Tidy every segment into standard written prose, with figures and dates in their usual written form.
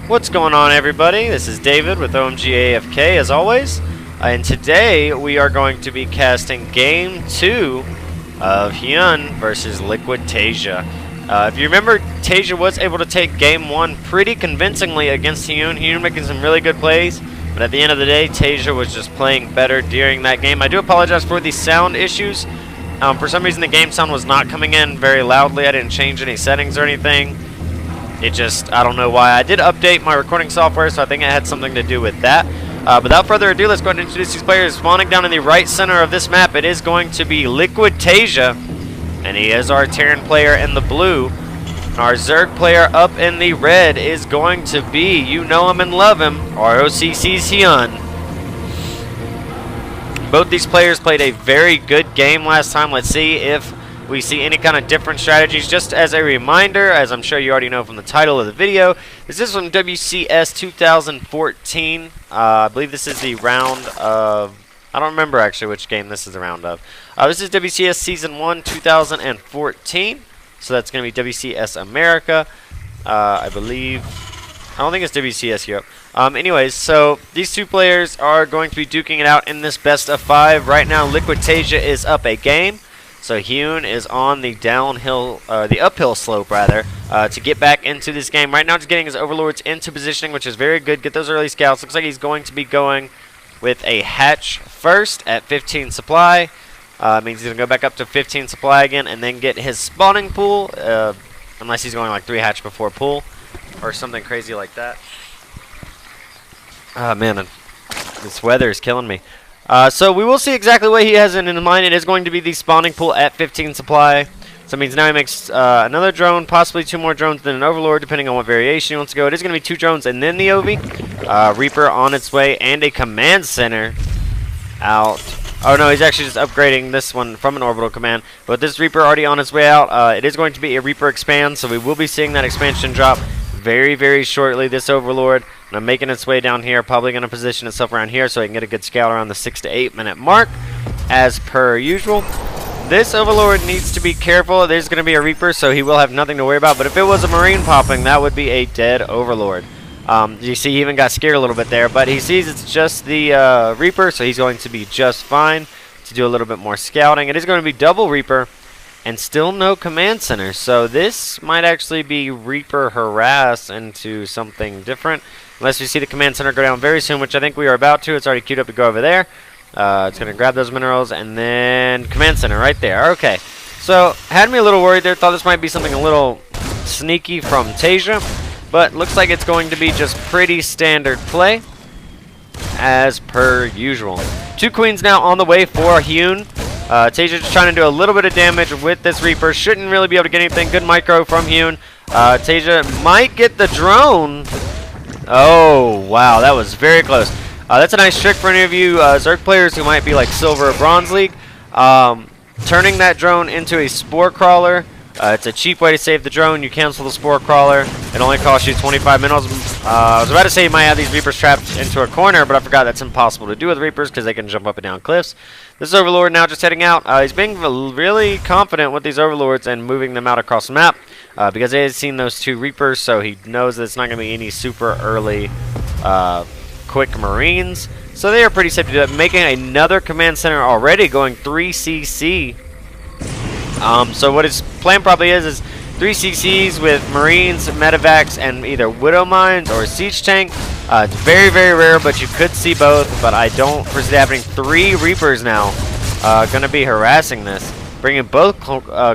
What's going on, everybody? This is David with OMG AFK as always, and today we are going to be casting Game 2 of Hyun versus Liquid Taeja. If you remember, Taeja was able to take Game 1 pretty convincingly against Hyun. Hyun making some really good plays, but at the end of the day, Taeja was just playing better during that game. I do apologize for the sound issues. For some reason, the game sound was not coming in very loudly. I didn't change any settings or anything. It just, I don't know why. I did update my recording software, so I think it had something to do with that. Without further ado, let's go ahead and introduce these players. Spawning down in the right center of this map, it is going to be Liquid Taeja, and he is our Terran player in the blue. And our Zerg player up in the red is going to be, you know him and love him, ROCC's Hyun. Both these players played a very good game last time. Let's see if we see any kind of different strategies. Just as a reminder, as I'm sure you already know from the title of the video, this is from WCS 2014. I believe this is the round of, I don't remember actually which game this is the round of. This is WCS Season 1 2014. So that's going to be WCS America. I believe, I don't think it's WCS Europe. Anyways, so these two players are going to be duking it out in this best of 5. Right now, Liquid Taeja is up a game. So Hyun is on the the uphill slope rather, to get back into this game. Right now, just getting his overlords into positioning, which is very good. Get those early scouts. Looks like he's going to be going with a hatch first at 15 supply. Means he's gonna go back up to 15 supply again, and then get his spawning pool. Unless he's going like 3 hatch before pool, or something crazy like that. Oh man, this weather is killing me. So we will see exactly what he has in mind. It is going to be the spawning pool at 15 supply. So it means now he makes another drone, possibly 2 more drones, then an overlord, depending on what variation he wants to go. It is going to be 2 drones and then the OV. Reaper on its way, and a command center out. Oh no, he's actually just upgrading this one from an orbital command. But this Reaper already on its way out. It is going to be a Reaper expand, so we will be seeing that expansion drop very, very shortly. This overlord, and I'm making its way down here, probably going to position itself around here so I can get a good scout around the 6 to 8 minute mark, as per usual. This overlord needs to be careful. There's going to be a Reaper, so he will have nothing to worry about. But if it was a Marine popping, that would be a dead overlord. You see, he even got scared a little bit there, but he sees it's just the Reaper, so he's going to be just fine to do a little bit more scouting. It is going to be double Reaper, and still no command center, so this might actually be Reaper harass into something different, unless we see the command center go down very soon, which I think we are about to. It's already queued up to go over there. It's going to grab those minerals, and then command center right there. Okay, so had me a little worried there. Thought this might be something a little sneaky from Taeja, but looks like it's going to be just pretty standard play, as per usual. 2 queens now on the way for Hyun. Taeja just trying to do a little bit of damage with this Reaper. Shouldn't really be able to get anything. Good micro from Hyun. Taeja might get the drone. Oh, wow. That was very close. That's a nice trick for any of you Zerg players who might be like Silver or Bronze League. Turning that drone into a Spore Crawler. It's a cheap way to save the drone. You cancel the Spore Crawler. It only costs you 25 minerals. I was about to say you might have these Reapers trapped into a corner, but I forgot that's impossible to do with Reapers because they can jump up and down cliffs. This Overlord now just heading out. He's being really confident with these Overlords and moving them out across the map because he has seen those 2 Reapers, so he knows that it's not going to be any super early quick Marines. So they are pretty safe to do that. Making another command center already, going 3 CC. So what his plan probably is 3 CCs with Marines, Medevacs, and either Widow Mines or Siege Tank. It's very, very rare, but you could see both, but I don't foresee that happening. 3 Reapers now going to be harassing this, bringing both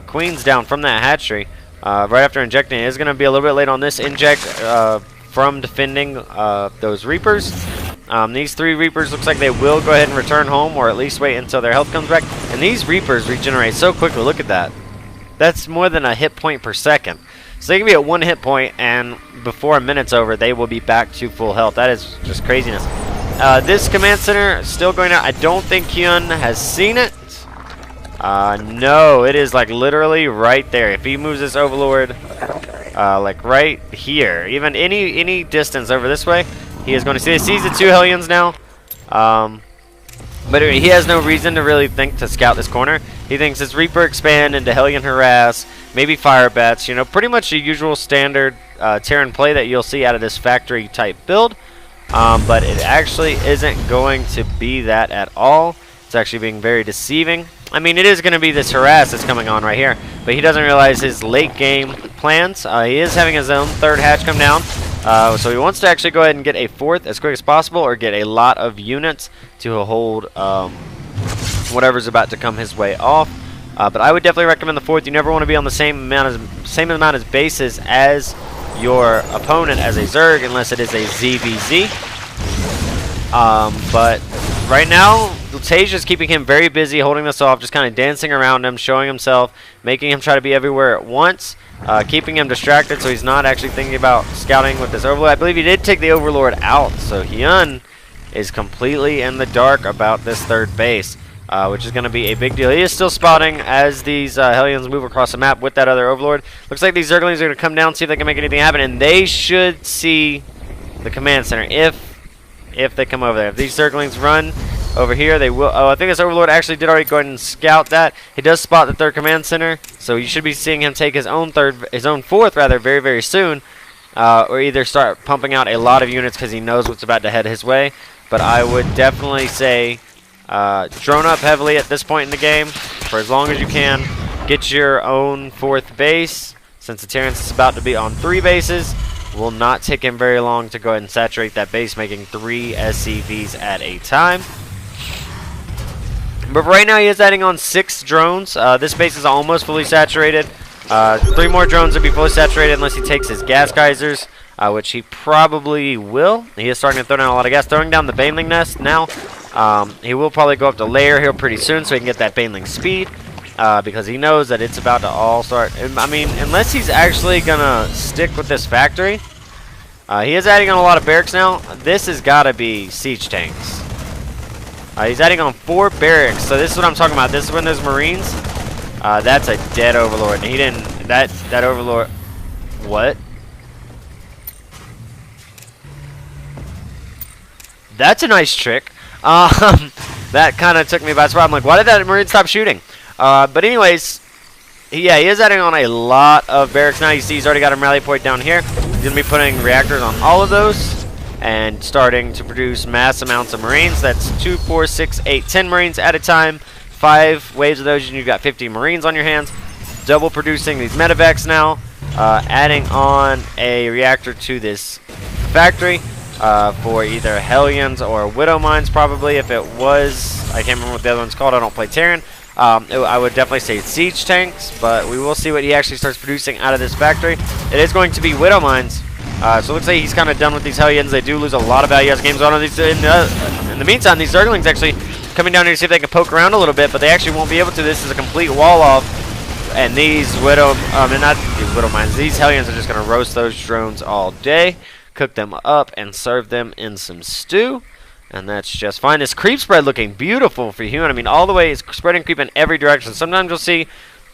queens down from that hatchery right after injecting. It is going to be a little bit late on this inject from defending those Reapers. These 3 Reapers looks like they will go ahead and return home, or at least wait until their health comes back. And these Reapers regenerate so quickly. Look at that. That's more than a hit point per second. So they can be at 1 hit point, and before a minute's over, they will be back to full health. That is just craziness. This command center still going out. I don't think Hyun has seen it. No, it is like literally right there. If he moves this Overlord like right here, even any distance over this way, he is going to see. He sees the 2 Hellions now. But he has no reason to really think to scout this corner. He thinks it's Reaper expand into Hellion harass, maybe Fire Bats, you know, pretty much the usual standard Terran play that you'll see out of this factory type build. But it actually isn't going to be that at all. It's actually being very deceiving. I mean, it is going to be this harass that's coming on right here, but he doesn't realize his late game plans. He is having his own third hatch come down, so he wants to actually go ahead and get a fourth as quick as possible, or get a lot of units to hold whatever's about to come his way off. But I would definitely recommend the fourth. You never want to be on the same amount as bases as your opponent as a Zerg, unless it is a ZVZ. But right now, Taeja is keeping him very busy, holding this off, just kind of dancing around him, showing himself, making him try to be everywhere at once, keeping him distracted so he's not actually thinking about scouting with this Overlord. I believe he did take the Overlord out, so Hyun is completely in the dark about this third base, which is going to be a big deal. He is still spotting as these Hellions move across the map with that other Overlord. Looks like these Zerglings are going to come down, see if they can make anything happen, and they should see the command center if they come over there. If these Zerglings run over here, they will. Oh, I think this Overlord actually did already go ahead and scout that. He does spot the third command center, so you should be seeing him take his own fourth rather very, very soon, or either start pumping out a lot of units because he knows what's about to head his way. But I would definitely say drone up heavily at this point in the game for as long as you can. Get your own fourth base, since the Terrence is about to be on 3 bases. Will not take him very long to go ahead and saturate that base, making 3 SCVs at a time. But right now he is adding on 6 drones. This base is almost fully saturated. 3 more drones will be fully saturated unless he takes his gas geysers, which he probably will. He is starting to throw down a lot of gas. Throwing down the Baneling nest now. He will probably go up to layer here pretty soon so he can get that Baneling speed. Because he knows that it's about to all start. I mean, unless he's actually going to stick with this factory. He is adding on a lot of barracks now. This has got to be siege tanks. He's adding on 4 barracks. So this is what I'm talking about. This is when those Marines. That's a dead Overlord. And he didn't. That Overlord. What? That's a nice trick. That kind of took me by surprise. I'm like, why did that Marine stop shooting? But anyways, yeah, he is adding on a lot of barracks now. You see he's already got a rally point down here. He's going to be putting reactors on all of those and starting to produce mass amounts of Marines. That's 2, 4, 6, 8, 10 Marines at a time. 5 waves of those, and you've got 50 Marines on your hands. Double producing these medevacs now. Adding on a reactor to this factory for either Hellions or Widow Mines, probably. If it was, I can't remember what the other one's called. I don't play Terran. I would definitely say siege tanks, but we will see what he actually starts producing out of this factory. It is going to be Widow Mines, so it looks like he's kind of done with these Hellions. They do lose a lot of value as games on. In the meantime, these Zerglings actually coming down here to see if they can poke around a little bit, but they actually won't be able to. This is a complete wall off, and these not these Widow Mines, these Hellions are just going to roast those drones all day, cook them up, and serve them in some stew. And that's just fine. This creep spread looking beautiful for Hyun. I mean, all the way, it's spreading creep in every direction. Sometimes you'll see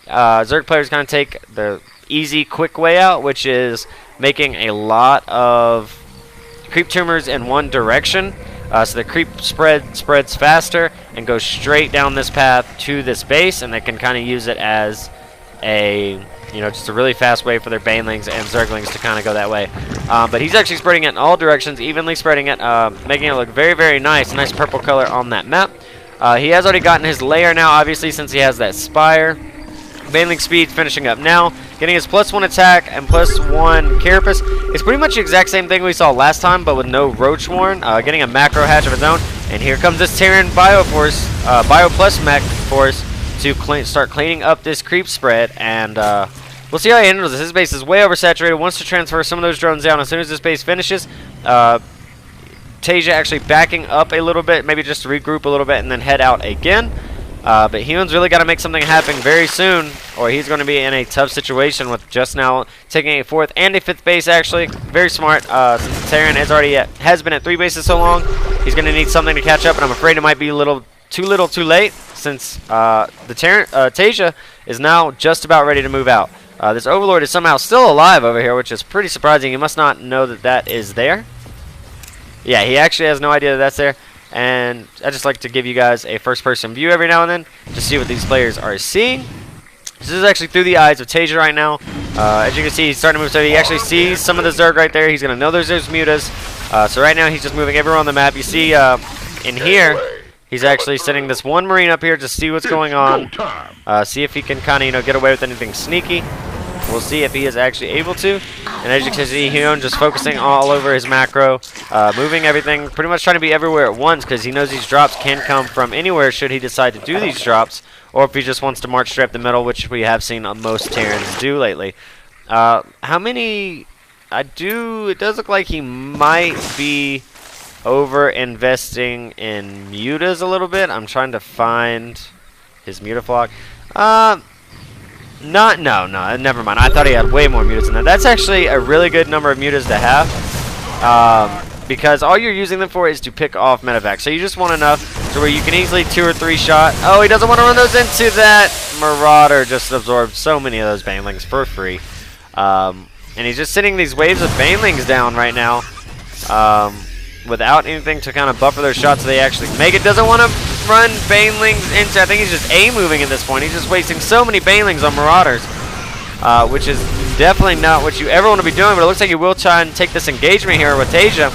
Zerg players kind of take the easy, quick way out, which is making a lot of creep tumors in one direction. So the creep spreads faster and goes straight down this path to this base, and they can kind of use it as a, just a really fast way for their Banelings and Zerglings to kind of go that way. But he's actually spreading it in all directions, evenly spreading it, making it look very, very nice. Nice purple color on that map. He has already gotten his layer now, obviously, since he has that Spire. Baneling speed finishing up now. Getting his +1 attack and +1 carapace. It's pretty much the exact same thing we saw last time, but with no Roach Warren. Getting a macro hatch of his own. And here comes this Terran Bio Force, Bio Plus Mech Force to start cleaning up this creep spread. And we'll see how he handles this. His base is way oversaturated. Wants to transfer some of those drones down as soon as this base finishes. Taeja actually backing up a little bit, maybe just to regroup a little bit and then head out again. But Hyun's really got to make something happen very soon, or he's going to be in a tough situation with just now taking a 4th and a 5th base, actually. Very smart, since Terran has been at 3 bases so long. He's going to need something to catch up, and I'm afraid it might be too little too late, since Taeja is now just about ready to move out. This Overlord is somehow still alive over here, which is pretty surprising. He must not know that that is there. Yeah, he actually has no idea that that's there. And I just like to give you guys a first-person view every now and then to see what these players are seeing. This is actually through the eyes of Taeja right now. As you can see, he's starting to move, so he actually sees some of the Zerg right there. He's going to know there's mutas. So right now, he's just moving everywhere on the map. You see in here, he's actually sending this one Marine up here to see what's going on. See if he can kind of, get away with anything sneaky. We'll see if he is actually able to. And as you can see, Hyun just focusing all over his macro, moving everything, pretty much trying to be everywhere at once because he knows these drops can come from anywhere should he decide to do these drops, or if he just wants to march straight up the middle, which we have seen most Terrans do lately. How many? It does look like he might be over investing in mutas a little bit. I'm trying to find his mutaflog. No, never mind. I thought he had way more mutas than that. That's actually a really good number of mutas to have, because all you're using them for is to pick off medevacs. So you just want enough to where you can easily 2 or 3 shot. Oh, he doesn't want to run those into that Marauder. Just absorbed so many of those banelings for free. And he's just sitting these waves of banelings down right now, without anything to kind of buffer their shots so they actually make it. Doesn't want to run banelings into, I think he's just A-moving at this point. He's just wasting so many banelings on Marauders, which is definitely not what you ever want to be doing, but it looks like he will try and take this engagement here with Taeja.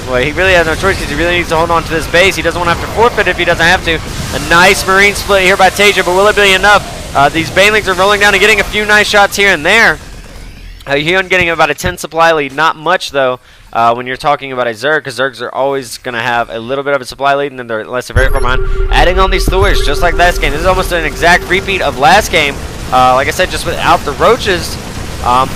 Well, he really has no choice because he really needs to hold on to this base. He doesn't want to have to forfeit if he doesn't have to. A nice Marine split here by Taeja, but will it be enough? These banelings are rolling down and getting a few nice shots here and there. Hyun getting about a 10 supply lead. Not much, though, when you're talking about a Zerg, because Zergs are always going to have a little bit of a supply lead, and then unless they're very far behind. Adding on these Thors, just like last game. This is almost an exact repeat of last game. Like I said, just without the Roaches.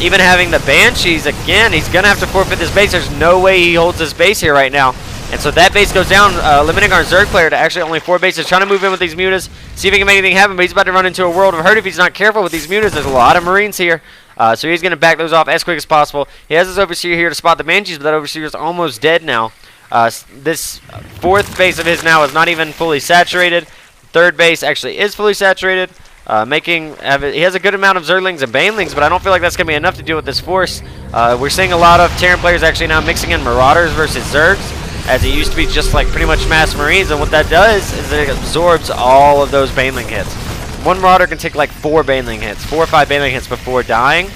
Even having the Banshees, again, he's going to have to forfeit this base. There's no way he holds this base here right now. And so that base goes down, limiting our Zerg player to actually only 4 bases. Trying to move in with these mutas, see if he can make anything happen, but he's about to run into a world of hurt if he's not careful with these mutas. There's a lot of Marines here. So he's going to back those off as quick as possible. He has his Overseer here to spot the Banshees, but that Overseer is almost dead now. This 4th base of his now is not even fully saturated. 3rd base actually is fully saturated. He has a good amount of Zerglings and Banelings, but I don't feel like that's going to be enough to deal with this force. We're seeing a lot of Terran players actually now mixing in Marauders versus Zergs, as it used to be just like pretty much mass Marines, and what that does is it absorbs all of those Baneling hits. One Marauder can take like 4 Baneling hits, 4 or 5 Baneling hits before dying,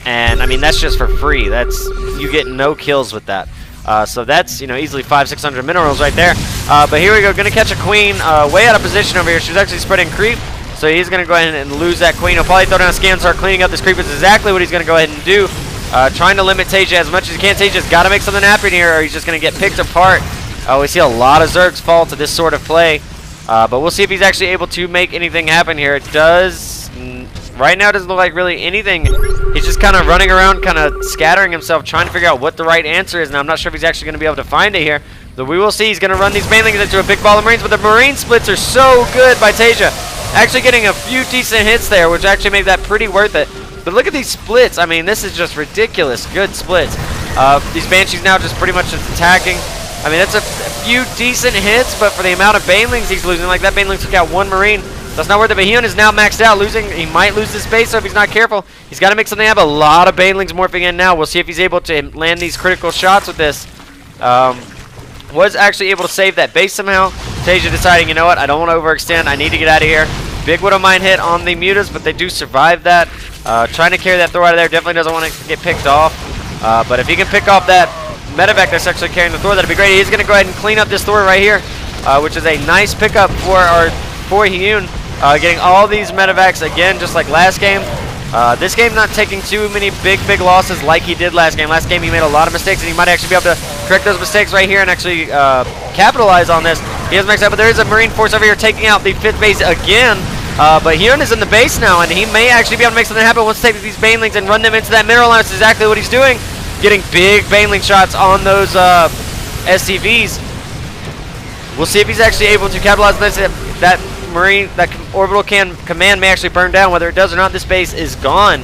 and I mean that's just for free. You get no kills with that. So that's easily 500-600 minerals right there. But here we go, gonna catch a Queen way out of position over here. She's actually spreading creep, so he's gonna go ahead and lose that Queen. He'll probably throw down a scan, start cleaning up this creep. It's exactly what he's gonna go ahead and do. Trying to limit Taeja as much as he can. Taeja's got to make something happen here, or he's just going to get picked apart. We see a lot of Zergs fall to this sort of play, but we'll see if he's actually able to make anything happen here. It does, right now, doesn't look like really anything. He's just kind of running around, kind of scattering himself, trying to figure out what the right answer is. Now, I'm not sure if he's actually going to be able to find it here, but we will see. He's going to run these Banelings into a big ball of Marines, but the Marine splits are so good by Taeja. Actually getting a few decent hits there, which actually made that pretty worth it. But look at these splits. I mean, this is just ridiculous. Good splits. These Banshees now just pretty much just attacking. I mean, that's a few decent hits, but for the amount of Banelings he's losing, like that Baneling took out 1 Marine. That's not worth it. But Hyun is now maxed out, he might lose this base, so if he's not careful, he's got to make something happen. A lot of Banelings morphing in now. We'll see if he's able to land these critical shots with this. Was actually able to save that base somehow. Taeja deciding, you know what, I don't want to overextend. I need to get out of here. Big Widow Mine hit on the mutas, but they do survive that. Trying to carry that Thor out of there. Definitely doesn't want to get picked off. But if he can pick off that medevac that's actually carrying the Thor, that'd be great. He's going to go ahead and clean up this Thor right here, which is a nice pickup for Hyun. Getting all these medevacs again, just like last game. This game not taking too many big losses like he did last game. Last game he made a lot of mistakes, and he might actually be able to correct those mistakes right here and actually capitalize on this. He has maxed out, but there is a Marine force over here taking out the 5th base again. But Hyun is in the base now, and he may actually be able to make something happen once he takes these Banelings and run them into that mineral line. That's exactly what he's doing. Getting big Baneling shots on those SCVs. We'll see if he's actually able to capitalize on this. That Marine, that orbital command may actually burn down. Whether it does or not, this base is gone.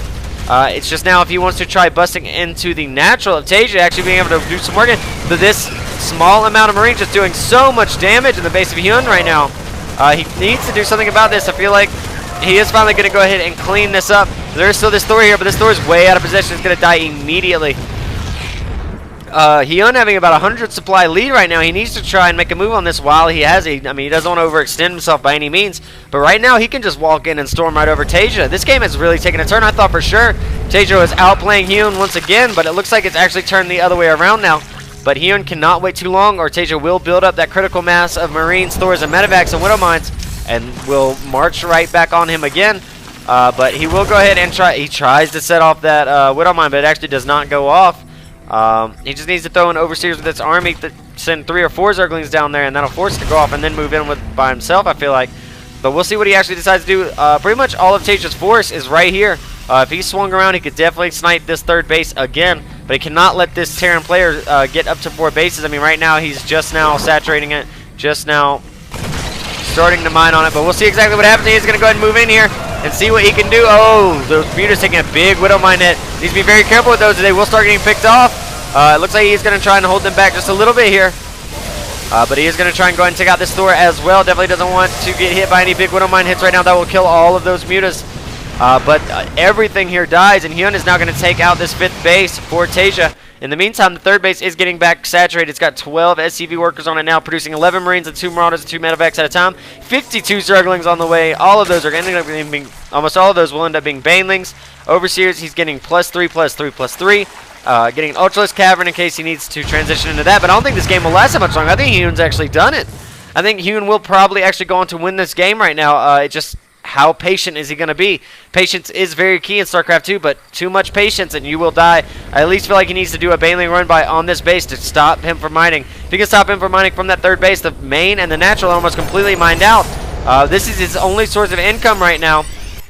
It's just now if he wants to try busting into the natural of Taeja, actually being able to do some work in. But this small amount of Marines just doing so much damage in the base of Hyun right now. He needs to do something about this. I feel like he is finally going to go ahead and clean this up. There is still this Thor here, but this Thor is way out of position. It's going to die immediately. Hyun having about 100 supply lead right now. He needs to try and make a move on this while he has a... I mean, he doesn't want to overextend himself by any means. But right now, he can just walk in and storm right over Taeja. This game has really taken a turn. I thought for sure Taeja was outplaying Hyun once again, but it looks like it's actually turned the other way around now. But Hyun cannot wait too long, or Taeja will build up that critical mass of Marines, Thors, and Medevacs and Widow Mines, and will march right back on him again. But he will go ahead and try... He tries to set off that Widow Mine, but it actually does not go off. He just needs to throw in Overseers with its army to send 3 or 4 Zerglings down there, and that'll force it to go off and then move in by himself, I feel like. But we'll see what he actually decides to do. Pretty much all of Taeja's force is right here. If he swung around, he could definitely snipe this 3rd base again, but he cannot let this Terran player get up to 4 bases. I mean, right now he's just now saturating it, just now starting to mine on it, but we'll see exactly what happens. He's going to go ahead and move in here and see what he can do. Oh, the Muter's taking a big Widow Mine hit. Needs to be very careful with those, or they will start getting picked off. It looks like he's going to try and hold them back just a little bit here. But he is going to try and go ahead and take out this Thor as well. Definitely doesn't want to get hit by any big Widow Mine hits right now. That will kill all of those Mutas. But everything here dies, and Hyun is now going to take out this 5th base for Taeja. In the meantime, the 3rd base is getting back saturated. It's got 12 SCV workers on it now, producing 11 Marines and 2 Marauders and 2 Medevacs at a time. 52 Zerglings on the way. All of those are ending up being, almost all of those will end up being Banelings. Overseers, he's getting +3, +3, +3. Getting an Ultralisk Cavern in case he needs to transition into that. But I don't think this game will last that much longer. I think Hyun's actually done it. I think Hyun will probably actually go on to win this game right now. It just... How patient is he going to be? Patience is very key in StarCraft 2, but too much patience and you will die. I at least feel like he needs to do a Baneling run by on this base to stop him from mining. If he can stop him from mining from that 3rd base, the main and the natural are almost completely mined out. This is his only source of income right now.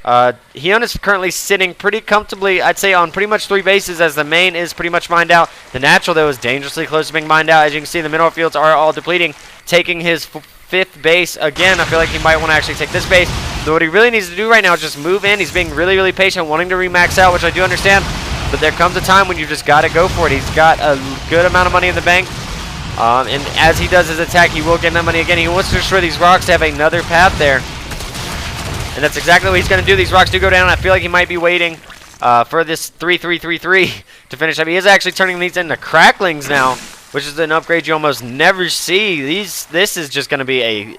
Hyun is currently sitting pretty comfortably, I'd say, on pretty much 3 bases, as the main is pretty much mined out. The natural, though, is dangerously close to being mined out. As you can see, the mineral fields are all depleting, taking his 5th base again. I feel like he might want to actually take this base. So what he really needs to do right now is just move in. He's being really, really patient, wanting to remax out, which I do understand. But there comes a time when you just got to go for it. He's got a good amount of money in the bank. And as he does his attack, he will get that money again. He wants to destroy these rocks to have another path there. And that's exactly what he's going to do. These rocks do go down. I feel like he might be waiting for this 3-3-3-3 to finish up. He is actually turning these into Cracklings now, which is an upgrade you almost never see. This is just going to be a...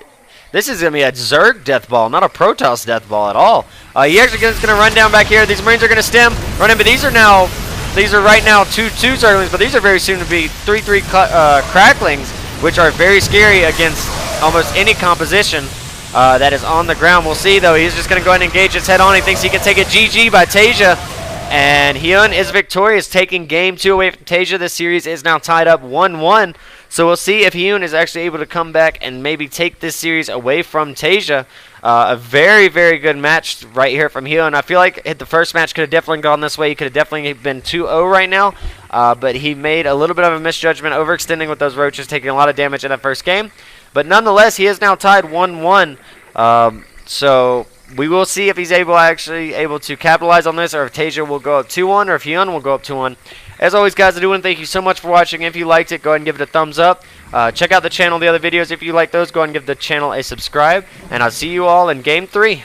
This is going to be a Zerg death ball, not a Protoss death ball at all. He actually is going to run down back here. These Marines are going to stem, run in, but these are right now 2 Zerglings, but these are very soon to be 3-3 Cracklings, which are very scary against almost any composition that is on the ground. We'll see, though. He's just going to go ahead and engage his head on. He thinks he can take a GG by Taeja. And Hyun is victorious, taking game 2 away from Taeja. This series is now tied up 1-1. So we'll see if Hyun is actually able to come back and maybe take this series away from Taeja. A very, very good match right here from Hyun. I feel like the first match could have definitely gone this way. He could have definitely been 2-0 right now. But he made a little bit of a misjudgment, overextending with those roaches, taking a lot of damage in that first game. But nonetheless, he is now tied 1-1. So... we will see if he's actually able to capitalize on this, or if Taeja will go up 2-1, or if Hyun will go up 2-1. As always, guys, I do want to thank you so much for watching. If you liked it, go ahead and give it a thumbs up. Check out the channel, the other videos. If you like those, go ahead and give the channel a subscribe. And I'll see you all in Game 3.